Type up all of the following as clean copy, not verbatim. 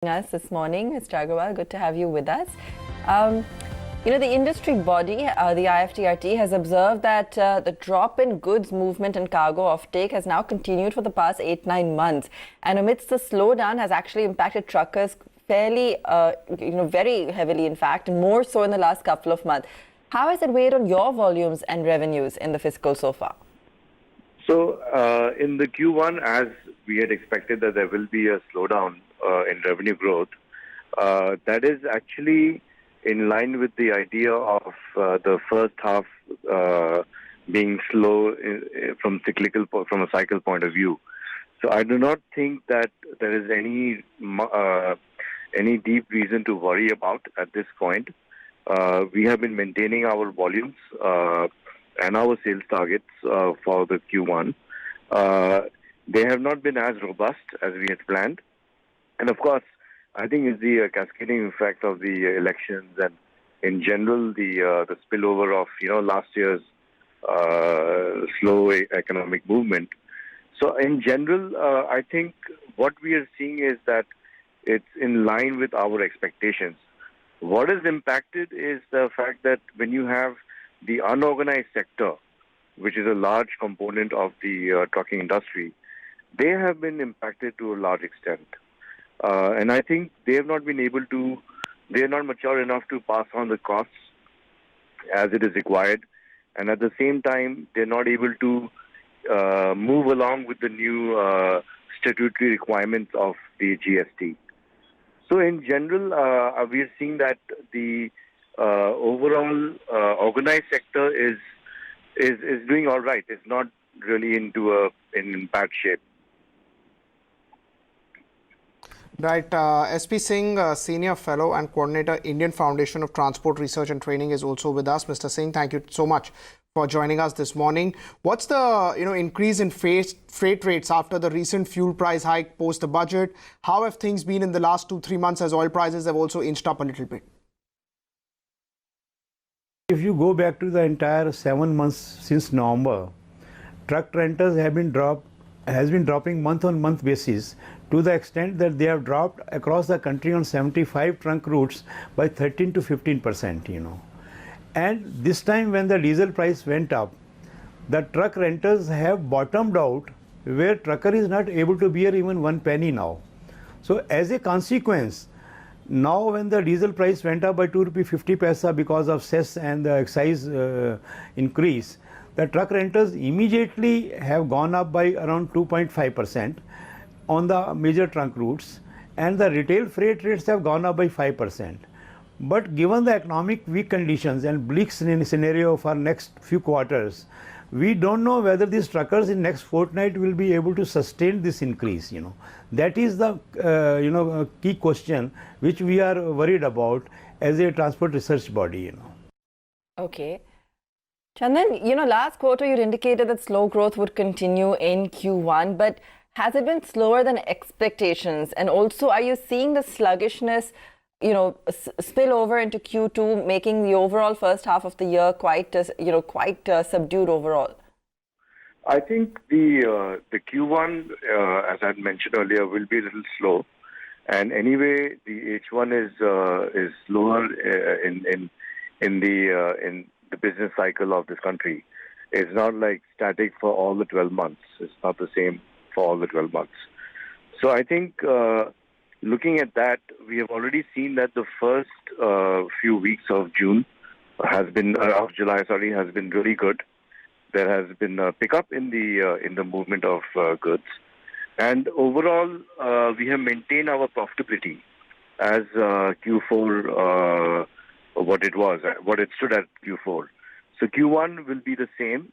Us this morning, Mr. Agarwal. Good to have you with us. Um, the industry body, the IFTRT, has observed that the drop in goods movement and cargo offtake has now continued for the past 8-9 months. And amidst the slowdown has actually impacted truckers fairly, very heavily, in fact, and more so in the last couple of months. How has it weighed on your volumes and revenues in the fiscal so far? So in the Q1, as we had expected that there will be a slowdown in revenue growth, that is actually in line with the idea of the first half being slow from a cycle point of view. So I do not think that there is any deep reason to worry about at this point. We have been maintaining our volumes and our sales targets for the Q1. They have not been as robust as we had planned. And of course, I think it's the cascading effect of the elections and in general the spillover of last year's slow economic movement. So in general, I think what we are seeing is that it's in line with our expectations. What is impacted is the fact that when you have the unorganized sector, which is a large component of the trucking industry, they have been impacted to a large extent. And I think they have not been able to, they are not mature enough to pass on the costs as it is required. And at the same time, they're not able to move along with the new statutory requirements of the GST. So in general, we are seeing that the overall organized sector is doing all right. It's not really in bad shape. Right. SP Singh, Senior Fellow and Coordinator, Indian Foundation of Transport Research and Training is also with us. Mr. Singh, thank you so much for joining us this morning. What's the increase in freight rates after the recent fuel price hike post the budget? How have things been in the last 2-3 months as oil prices have also inched up a little bit? If you go back to the entire 7 months since November, truck rentals has been dropping month-on-month basis to the extent that they have dropped across the country on 75 trunk routes by 13 to 15%. And this time when the diesel price went up, the truck rentals have bottomed out where trucker is not able to bear even 1 penny now. So as a consequence, now when the diesel price went up by 2.50 rupee because of cess and the excise increase, the truck rentals immediately have gone up by around 2.5% on the major trunk routes, and the retail freight rates have gone up by 5%. But given the economic weak conditions and bleak scenario for next few quarters, we don't know whether these truckers in next fortnight will be able to sustain this increase. That is the key question which we are worried about as a transport research body. Okay. Chandan, last quarter you'd indicated that slow growth would continue in Q1, but has it been slower than expectations? And also, are you seeing the sluggishness, spill over into Q2, making the overall first half of the year quite subdued overall? I think the Q1, as I mentioned earlier, will be a little slow, and anyway, the H1 is slower in the business cycle of this country. It's not like static for all the 12 months. It's not the same for all the 12 months. So I think looking at that, we have already seen that the first few weeks of July has been really good. There has been a pickup in the movement of goods, and overall we have maintained our profitability as Q4 what it stood at Q4. So Q1 will be the same,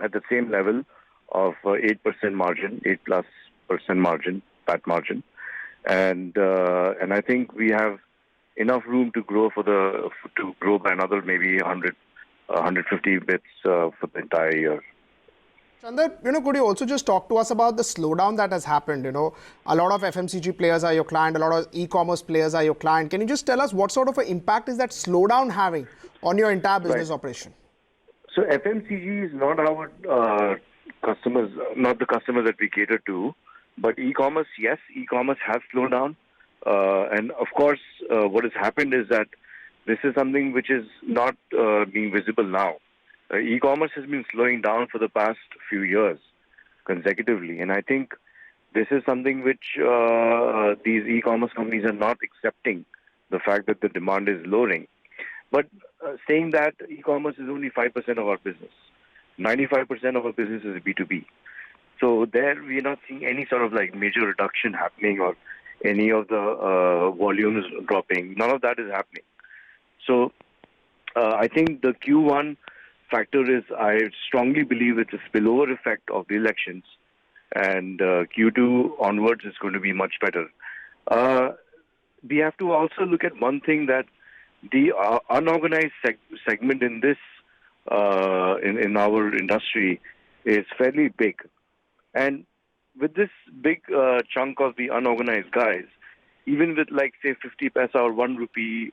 at the same level of 8% margin, 8+% margin, PAT margin, and I think we have enough room to grow to grow by another maybe 150 bits for the entire year. Chander, could you also just talk to us about the slowdown that has happened? A lot of FMCG players are your client, a lot of e-commerce players are your client. Can you just tell us what sort of an impact is that slowdown having on your entire business operation? So FMCG is not our customers, not the customers that we cater to, but e-commerce, yes, e-commerce has slowed down. And of course, what has happened is that this is something which is not being visible now. E-commerce has been slowing down for the past few years consecutively, and I think this is something which these e-commerce companies are not accepting, the fact that the demand is lowering. But saying that, e-commerce is only 5% of our business. 95% of our business is B2B. So there we are not seeing any sort of like major reduction happening or any of the volumes dropping. None of that is happening. So I think the Q1 factor is, I strongly believe it's a spillover effect of the elections, and Q2 onwards is going to be much better. We have to also look at one thing, that the unorganized segment in this in our industry is fairly big, and with this big chunk of the unorganized guys, even with like say 50 paisa or 1 rupee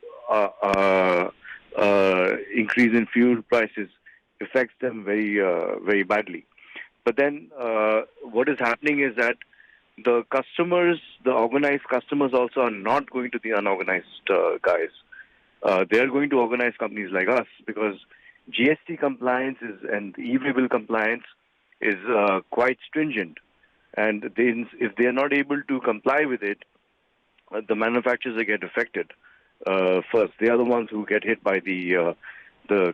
increase in fuel prices affects them very badly. But then what is happening is that the customers, the organized customers also are not going to the unorganized guys. They are going to organized companies like us, because GST compliance and e-way bill compliance is quite stringent. And if they are not able to comply with it, the manufacturers get affected first. They are the ones who get hit by the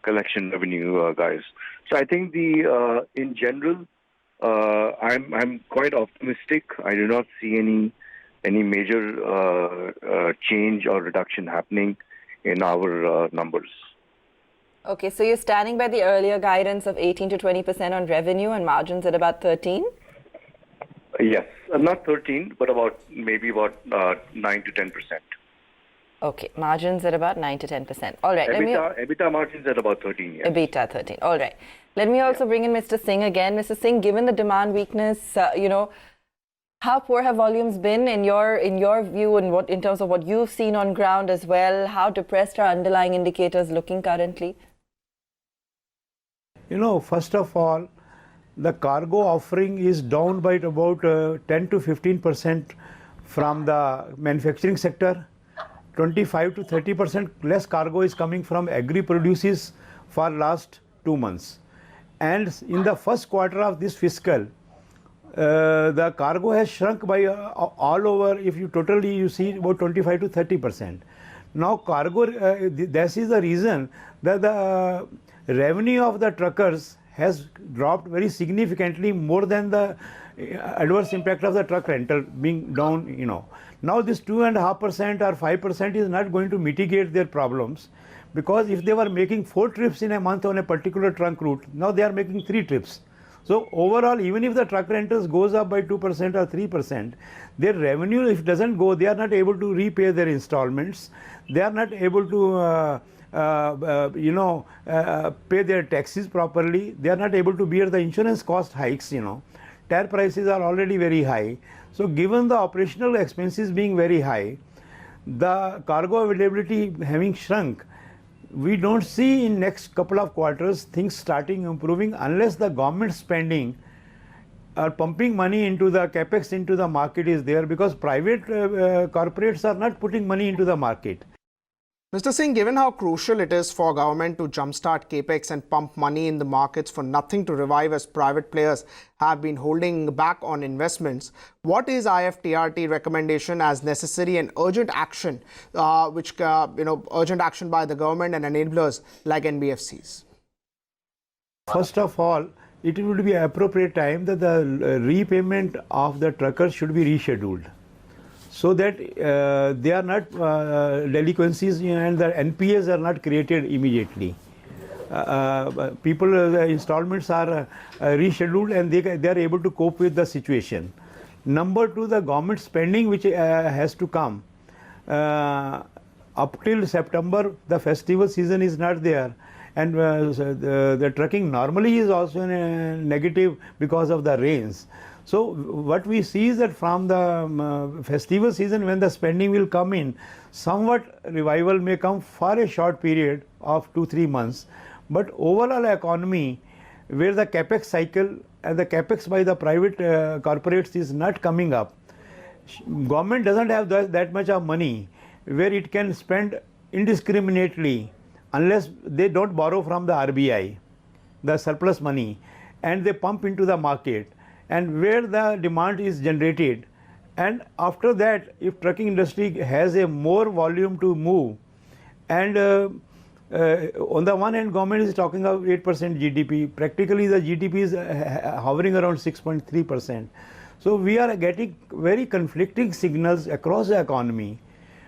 collection revenue guys. So I think in general, I'm quite optimistic. I do not see any major change or reduction happening in our numbers. Okay, so you're standing by the earlier guidance of 18 to 20% on revenue and margins at about 13? Yes, not 13, but maybe about 9 to 10%. Okay, margins at about 9 to 10%. All right. EBITDA margins at about 13. Yes. EBITDA 13. All right. Let me also bring in Mr. Singh again. Mr. Singh, given the demand weakness, how poor have volumes been in your view, and in terms of what you've seen on ground as well? How depressed are underlying indicators looking currently? First of all, the cargo offering is down by about 10 to 15% from the manufacturing sector. 25 to 30% less cargo is coming from agri-produces for last 2 months. And in the first quarter of this fiscal, the cargo has shrunk by all over, if you totally you see, about 25 to 30%. Now cargo, this is the reason that the revenue of the truckers has dropped very significantly, more than the adverse impact of the truck rental being down. Now this 2.5% or 5% is not going to mitigate their problems, because if they were making 4 trips in a month on a particular trunk route, now they are making 3 trips. So overall, even if the truck rentals goes up by 2% or 3%, their revenue, if it doesn't go, they are not able to repay their installments. They are not able to pay their taxes properly. They are not able to bear the insurance cost hikes. Tire prices are already very high. So given the operational expenses being very high, the cargo availability having shrunk, we don't see in next couple of quarters things starting improving, unless the government spending or pumping money into the capex into the market is there, because private corporates are not putting money into the market. Mr. Singh, given how crucial it is for government to jumpstart capex and pump money in the markets for nothing to revive, as private players have been holding back on investments, what is IFTRT recommendation as necessary and urgent action, urgent action by the government and enablers like NBFCs? First of all, it would be appropriate time that the repayment of the truckers should be rescheduled, so that they are not delinquencies and the NPAs are not created immediately. Installments are rescheduled and they are able to cope with the situation. Number 2, the government spending which has to come. Up till September, the festival season is not there, and the trucking normally is also in a negative because of the rains. So what we see is that from the festival season, when the spending will come in, somewhat revival may come for a short period of 2-3 months. But overall economy, where the capex cycle and the capex by the private corporates is not coming up, Government doesn't have that much of money where it can spend indiscriminately unless they don't borrow from the RBI, the surplus money, and they pump into the market, and where the demand is generated. And after that, if trucking industry has a more volume to move, and on the one hand, government is talking of 8% GDP. Practically, the GDP is hovering around 6.3%. So we are getting very conflicting signals across the economy,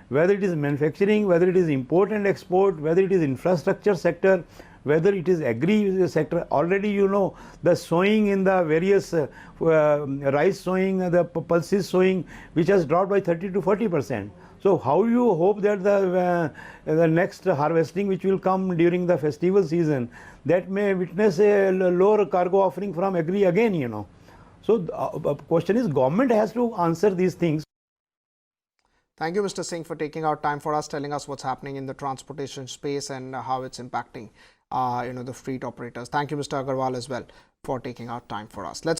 whether it is manufacturing, whether it is import and export, whether it is infrastructure sector, whether it is agri sector. Already you know the sowing in the various rice sowing, the pulses sowing, which has dropped by 30 to 40%. So how you hope that the next harvesting which will come during the festival season, that may witness a lower cargo offering from agri again, you know. So the question is, government has to answer these things. Thank you, Mr. Singh, for taking out time for us, telling us what's happening in the transportation space and how it's impacting, the fleet operators. Thank you, Mr. Agarwal, as well, for taking out time for us. Let's